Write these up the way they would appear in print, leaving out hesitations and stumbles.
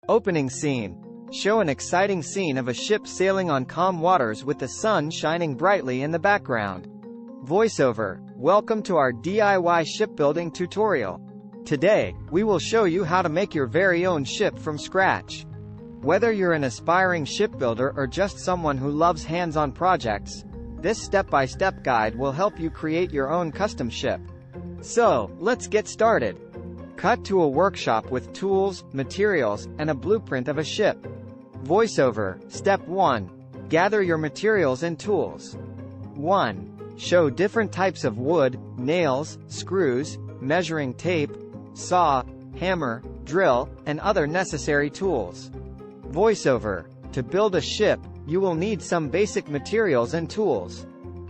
Opening scene. Show an exciting scene of a ship sailing on calm waters with the sun shining brightly in the background. Voiceover. Welcome to our DIY shipbuilding tutorial. Today, we will show you how to make your very own ship from scratch. Whether you're an aspiring shipbuilder or just someone who loves hands-on projects, this step-by-step guide will help you create your own custom ship. So, let's get started. Cut to a workshop with tools, materials, and a blueprint of a ship. Voiceover. Step 1. Gather your materials and tools. 1. Show different types of wood, nails, screws, measuring tape, saw, hammer, drill, and other necessary tools. Voiceover. To build a ship, you will need some basic materials and tools.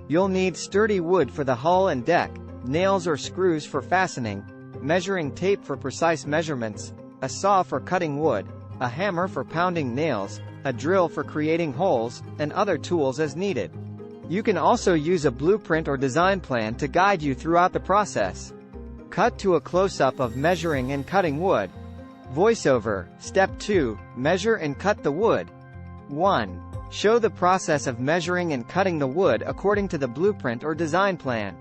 You'll need sturdy wood for the hull and deck, nails or screws for fastening, measuring tape for precise measurements, a saw for cutting wood, a hammer for pounding nails, a drill for creating holes, and other tools as needed. You can also use a blueprint or design plan to guide you throughout the process. Cut to a close-up of measuring and cutting wood. Voiceover. Step 2. Measure and cut the wood. 1. Show the process of measuring and cutting the wood according to the blueprint or design plan.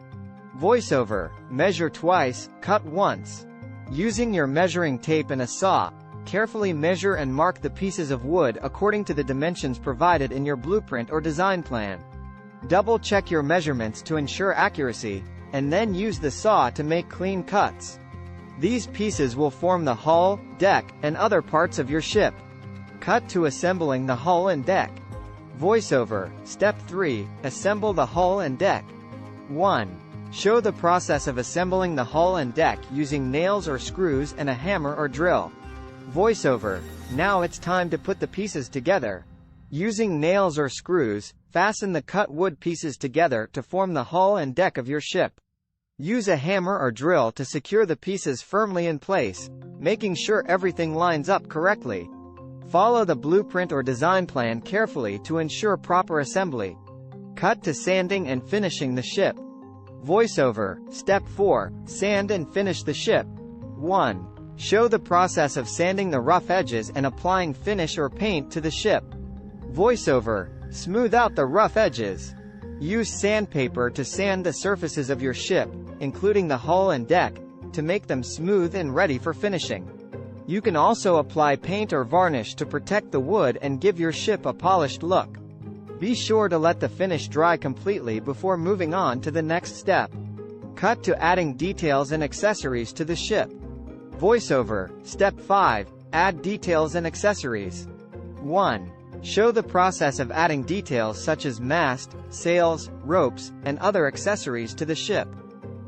Voiceover. Measure twice, cut once. Using your measuring tape and a saw, carefully measure and mark the pieces of wood according to the dimensions provided in your blueprint or design plan. Double-check your measurements to ensure accuracy, and then use the saw to make clean cuts. These pieces will form the hull, deck, and other parts of your ship. Cut to assembling the hull and deck. Voiceover. Step 3. Assemble the hull and deck. 1. Show the process of assembling the hull and deck using nails or screws and a hammer or drill. Voiceover. Now it's time to put the pieces together. Using nails or screws, fasten the cut wood pieces together to form the hull and deck of your ship. Use a hammer or drill to secure the pieces firmly in place, making sure everything lines up correctly. Follow the blueprint or design plan carefully to ensure proper assembly. Cut to sanding and finishing the ship. Voiceover. Step 4. Sand and finish the ship. 1. Show the process of sanding the rough edges and applying finish or paint to the ship. Voiceover. Smooth out the rough edges. Use sandpaper to sand the surfaces of your ship, including the hull and deck, to make them smooth and ready for finishing. You can also apply paint or varnish to protect the wood and give your ship a polished look. Be sure to let the finish dry completely before moving on to the next step. Cut to adding details and accessories to the ship. Voiceover. Step 5. Add details and accessories. 1. Show the process of adding details such as mast, sails, ropes, and other accessories to the ship.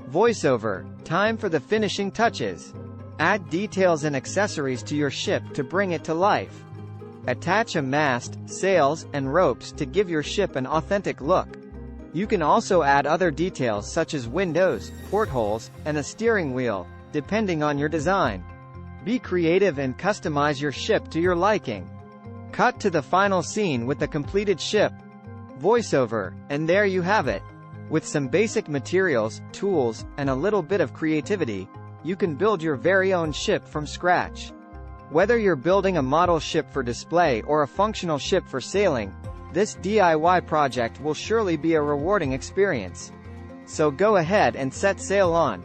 Voiceover. Time for the finishing touches. Add details and accessories to your ship to bring it to life. Attach a mast, sails, and ropes to give your ship an authentic look. You can also add other details such as windows, portholes, and a steering wheel, depending on your design. Be creative and customize your ship to your liking. Cut to the final scene with the completed ship. Voiceover. And there you have it. With some basic materials, tools, and a little bit of creativity, you can build your very own ship from scratch. Whether you're building a model ship for display or a functional ship for sailing, this DIY project will surely be a rewarding experience. So go ahead and set sail on.